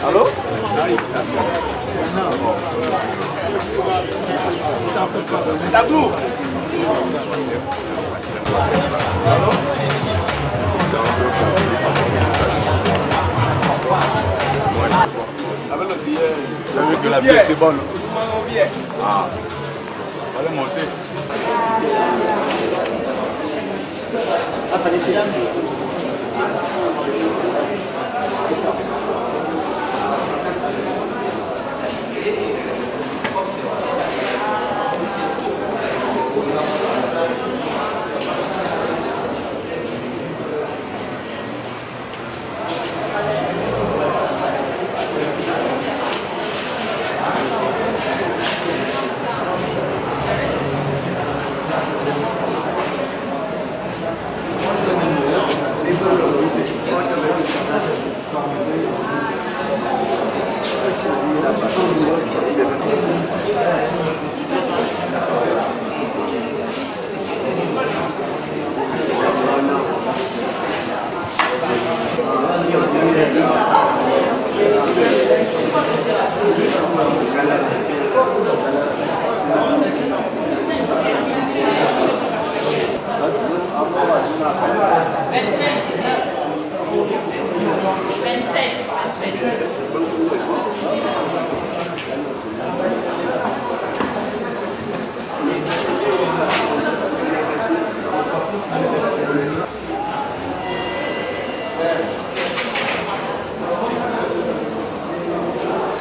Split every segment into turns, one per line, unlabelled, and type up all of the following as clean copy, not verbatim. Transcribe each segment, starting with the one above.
Allô? Tabou. Avec le billet. J'ai vu que la billet était bonne. Ah. Allez monter.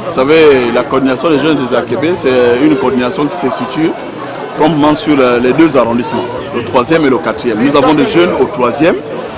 Vous savez, la coordination des jeunes des AKB, c'est une coordination qui se situe complètement sur les deux arrondissements, le 3e et le 4e. Nous avons des jeunes au 3e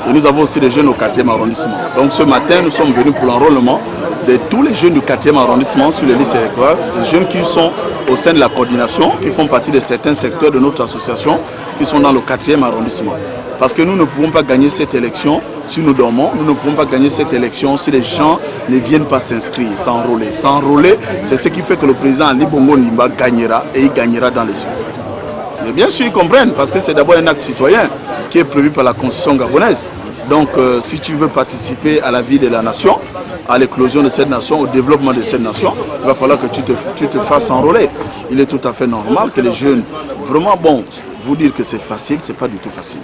et nous avons aussi des jeunes au 4e arrondissement. Donc ce matin, nous sommes venus pour l'enrôlement de tous les jeunes du 4e arrondissement sur les listes électorales, des jeunes qui sont au sein de la coordination, qui font partie de certains secteurs de notre association, qui sont dans le 4e arrondissement. Parce que nous ne pouvons pas gagner cette élection si nous dormons, nous ne pouvons pas gagner cette élection si les gens ne viennent pas s'inscrire, s'enrôler. S'enrôler, c'est ce qui fait que le président Ali Bongo Ondimba gagnera et il gagnera dans les urnes. Mais bien sûr, ils comprennent, parce que c'est d'abord un acte citoyen qui est prévu par la Constitution gabonaise. Donc, si tu veux participer à la vie de la nation, à l'éclosion de cette nation, au développement de cette nation, il va falloir que tu te fasses enrôler. Il est tout à fait normal que les jeunes, vraiment, bon, vous dire que c'est facile, c'est pas du tout facile.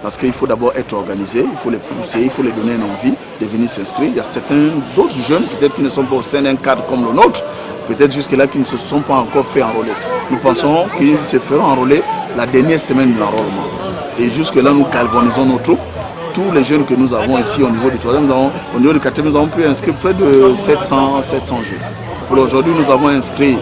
Parce qu'il faut d'abord être organisé, il faut les pousser, il faut les donner une envie de venir s'inscrire. Il y a certains d'autres jeunes, peut-être qui ne sont pas au sein d'un cadre comme le nôtre, peut-être jusque-là qui ne se sont pas encore fait enrôler. Nous pensons qu'ils se feront enrôler la dernière semaine de l'enrôlement. Et jusque-là, nous galvanisons nos troupes. Tous les jeunes que nous avons ici au niveau du 3e, au niveau du 4e, nous avons pu inscrire près de 700 jeunes. Pour aujourd'hui, nous avons inscrit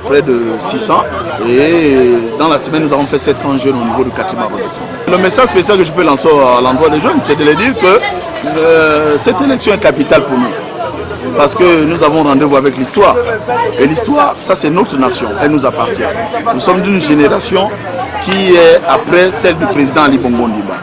près de 600 et dans la semaine, nous avons fait 700 jeunes au niveau du 4e arrondissement. Le message spécial que je peux lancer à l'endroit des jeunes, c'est de leur dire que cette élection est capitale pour nous. Parce que nous avons rendez-vous avec l'histoire. Et l'histoire, ça c'est notre nation, elle nous appartient. Nous sommes d'une génération qui est après celle du président Ali Bongo Ondimba.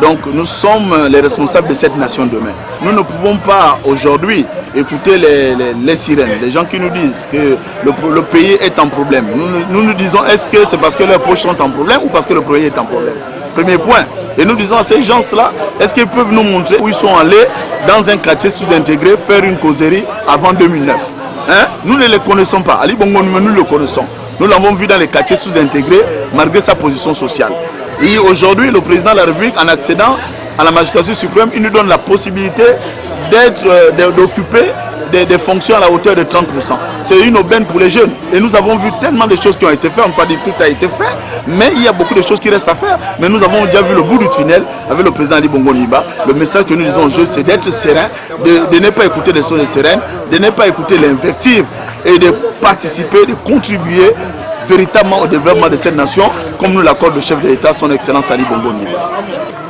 Donc nous sommes les responsables de cette nation demain. Nous ne pouvons pas aujourd'hui écouter les sirènes, les gens qui nous disent que le pays est en problème. Nous disons, est-ce que c'est parce que leurs poches sont en problème ou parce que le pays est en problème? Premier point. Et nous disons à ces gens-là, est-ce qu'ils peuvent nous montrer où ils sont allés dans un quartier sous-intégré faire une causerie avant 2009? Hein? Nous ne les connaissons pas. Ali Bongo Ondimba, nous le connaissons. Nous l'avons vu dans les quartiers sous-intégrés malgré sa position sociale. Et aujourd'hui, le président de la République, en accédant à la magistrature suprême, il nous donne la possibilité d'occuper des fonctions à la hauteur de 30%. C'est une aubaine pour les jeunes. Et nous avons vu tellement de choses qui ont été faites. On ne peut pas dire que tout a été fait, mais il y a beaucoup de choses qui restent à faire. Mais nous avons déjà vu le bout du tunnel avec le président Ali Bongo Ondimba. Le message que nous disons aux jeunes, c'est d'être serein, de ne pas écouter les sons de sirènes, de ne pas écouter l'invective et de participer, de contribuer véritablement au développement de cette nation, comme nous l'accorde le chef de l'État, son Excellence Ali Bongo Ondimba.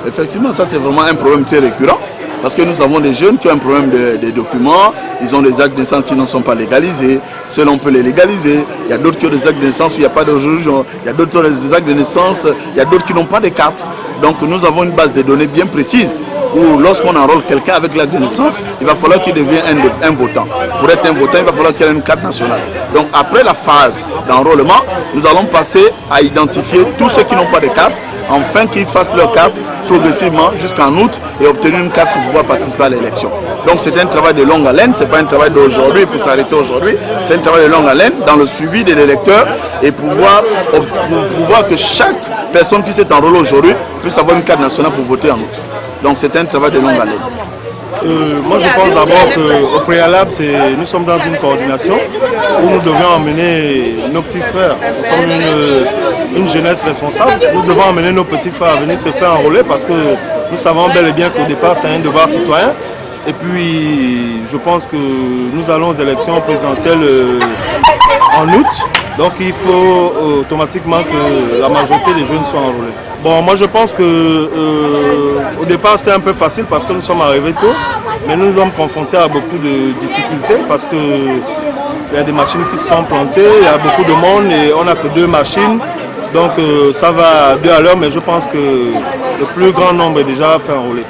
Effectivement, ça c'est vraiment un problème très récurrent. Parce que nous avons des jeunes qui ont un problème de documents, ils ont des actes de naissance qui ne sont pas légalisés, seuls on peut les légaliser. Il y a d'autres qui ont des actes de naissance où il n'y a pas de juge, il y a d'autres qui ont des actes de naissance, il y a d'autres qui n'ont pas de carte. Donc nous avons une base de données bien précise où lorsqu'on enrôle quelqu'un avec l'acte de naissance, il va falloir qu'il devienne un votant. Pour être un votant, il va falloir qu'il ait une carte nationale. Donc après la phase d'enrôlement, nous allons passer à identifier tous ceux qui n'ont pas de carte, afin qu'ils fassent leur carte progressivement jusqu'en août et obtenir une carte pour pouvoir participer à l'élection. Donc c'est un travail de longue haleine, ce n'est pas un travail d'aujourd'hui pour s'arrêter aujourd'hui, c'est un travail de longue haleine dans le suivi de l'électeur et pour pouvoir que chaque personne qui s'est enrôlée aujourd'hui puisse avoir une carte nationale pour voter en août. Donc c'est un travail de longue haleine.
Moi je pense d'abord qu'au préalable, nous sommes dans une coordination où nous devions emmener nos petits frères. Nous sommes une jeunesse responsable. Nous devons emmener nos petits frères à venir se faire enrôler parce que nous savons bel et bien qu'au départ c'est un devoir citoyen. Et puis je pense que nous allons aux élections présidentielles en août. Donc il faut automatiquement que la majorité des jeunes soient enrôlés. Bon, moi je pense que au départ c'était un peu facile parce que nous sommes arrivés tôt, mais nous nous sommes confrontés à beaucoup de difficultés parce que il y a des machines qui se sont plantées, il y a beaucoup de monde et on n'a que 2 machines, donc ça va 2 à l'heure, mais je pense que le plus grand nombre est déjà fait enrôler.